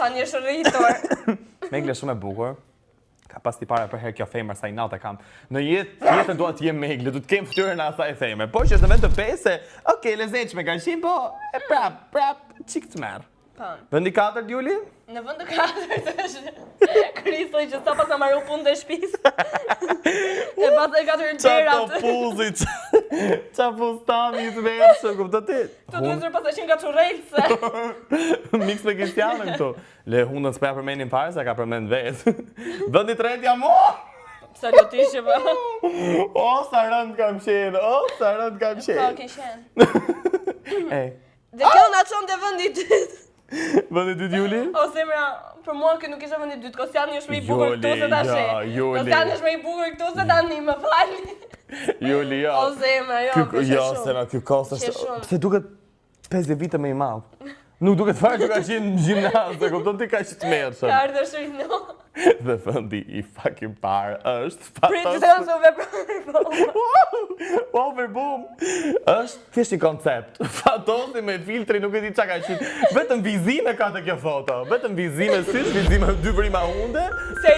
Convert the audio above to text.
Sa një shërritur. Megle shumë e bukur. Ka pas t'i para për herë kjo femër sa i natë kam. Në jetën dua të jem Megle, du të kem fytyrën e asaj femër. Po që është në vend të pese, okay, lezetshme ka qenë, po e prap çik të merr. Po. Vendi 4 Juli? Në vend të 4 është Kristoj që sa pas na marrë punë të shtëpisë. E pas e 4 Çato gjerat. puzi, qa fustani të mërshë, kupto ti? Tu duhet pas e qenë ka çurrejse. Mix me Kristianën këtu. Le hundën s'pa përmendin fare, sa ka përmend vetë. Vendi 3 jam o! Salutisht po. O, sa rënd kam qenë, Po, ke qenë. Ej, Dhe kjo na çon te vendi 2. vendi 2 Juli? O zemra, për mua kjo nuk ishte vendi 2. Kosiani është më i bukur këtu se tash. Juli. Kosiani është më i bukur këtu se tani, më falni. Juli, jo. O zemra, jo, Jo, Sena, ky kos është... Pse duket 50 vite më i madh? Nuk duket fare që ka qenë në gjimnaz, e kupton ti ka që të mërshëm. Ka ardhur shrino. Dhe vendi i fucking parë është Prit të thënë se u veproj. Overboom! Është thjesht një koncept. Fatosi me filtri nuk e di çka ka qenë. Vetëm vizime ka te kjo foto. Vetëm vizime sysh, vizime dy vrima hunde. Se